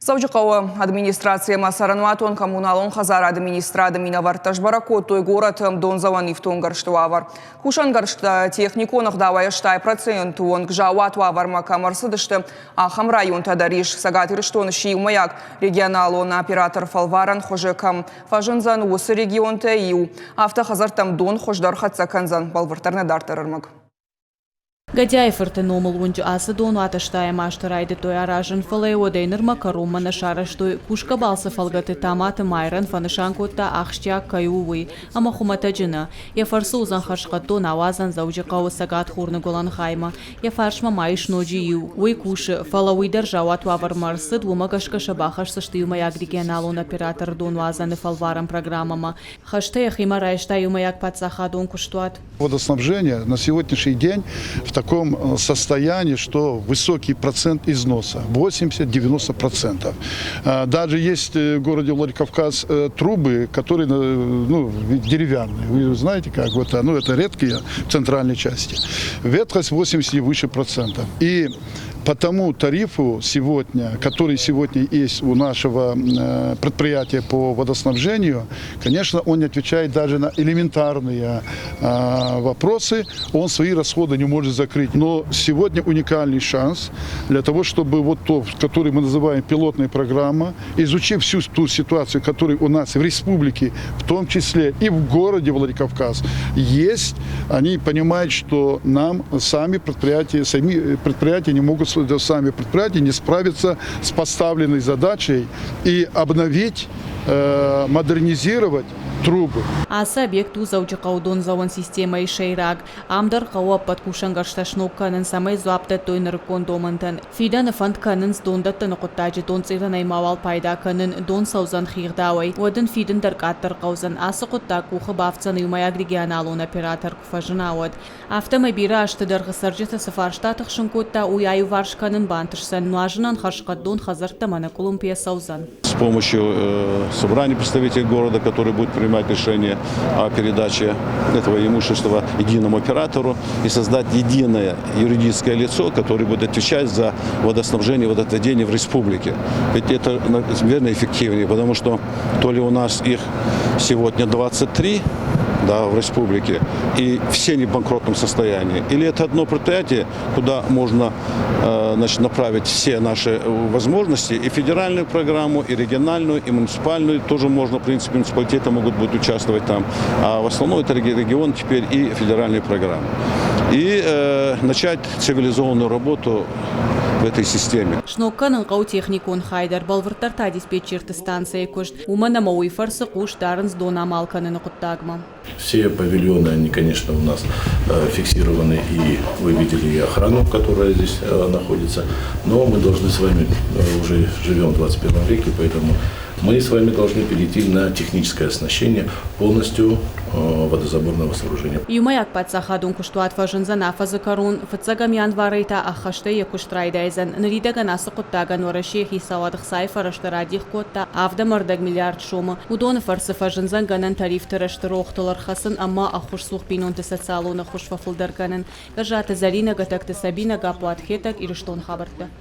Саудикова администрация Масарануатон коммуналон хазар администрада минавартаж баракотой город Донзаван ифтон гарштуавар. Кушан гаршта техниконах давая штай процент он гжауатуавар макамарсыдышты ахам район тадариш сагатырыштон шиумаяк регионалон оператор фалваран хожекам фажынзан осы регионта иу автохазартам дон хождар хатсаканзан балвартарна дартарырмак. Гадяев артеномал унж асы дону аташтая маштарайды той аражын фалай одейнер макарумма на шараштой кушка балса фалгаты таматы майран фанышанкота ахштя каювы ама хумата джина я фарсу узан хашкатто навазан заужи кау сагат хурны голан хайма я фаршма майш ноджи ю уй куши фалауи держават вавар марсы двума гашка шабахаш саштию маяк регионалон оператор дону азаны фалварам программама хаштая хима райштаю маяк пацаха дон куштуат. Водоснабжение на сегодняшний день в таком состоянии, что высокий процент износа, 80-90%. Даже есть в городе Владикавказ трубы, которые деревянные. Вы знаете, как вот, это редкие в центральной части. Ветхость 80 и выше процентов. И по тому тарифу сегодня, который сегодня есть у нашего предприятия по водоснабжению, конечно, он не отвечает даже на элементарные вопросы, он свои расходы не может закрыть. Но сегодня уникальный шанс для того, чтобы вот то, который мы называем пилотная программа, изучив всю ту ситуацию, которая у нас в республике, в том числе и в городе Владикавказ, есть, они понимают, что нам сами предприятия не могут сами предприятия не справиться с поставленной задачей и обновить, модернизировать трубы. Аса объекту заучакау Донзаван система и шейраг. Амдар кауа подкушан гаршташнок канен самай зуапта тойнер кондомантан. Фидан фанд канен с дондатта нокоттаджи дон цирнай мавал пайда канен дон саузан хирдауай. Воден фиден даркаттар каузан аса котта куха бафцан юмаяг регионалон оператор куфажинауад. Автомобира ашты даргасарджита сафарштатах шункотта уяю варш канен бантышсан нуажинан хашкат дон хазарта мана Колумбия саузан. С помощью собрания представителей города, который будет принимать решение о передаче этого имущества единому оператору и создать единое юридическое лицо, которое будет отвечать за водоснабжение и водоотведение в республике. Ведь это, наверное, эффективнее, потому что то ли у нас их сегодня 23, в республике, и все не в банкротном состоянии. Или это одно предприятие, куда можно направить все наши возможности, и федеральную программу, и региональную, и муниципальную. Тоже можно, в принципе, муниципалитеты могут быть участвовать там. А в основном это регион теперь и федеральные программы. И начать цивилизованную работу в этой системе. Шнокканын кау техникон хайдар балвыртарта диспетчерты станции кошт. Умана мауифарсы куш дарынс дона малканын куттагма. Все павильоны, они, конечно, у нас фиксированы, и вы видели и охрану, которая здесь находится. Но мы должны с вами, уже живем в 21 веке, поэтому мы с вами должны перейти на техническое оснащение полностью водозаборного сооружения. Юмаяк пацахадун куштуат фажынзан афазакарун фацагамян варайта ахаште якуштрайдайзан наридаган асыкуттаган варашех исавадых сайфараштарадих котта авдамардаг миллиард шома. Удон фарсы фажынзан ганан тариф тараштырохталар хасын амма ахуш слух пинонты социалуна хуш фафылдарганан. Гажата Зарина гатакты Сабина гапуат хетак ирыштон хабарта.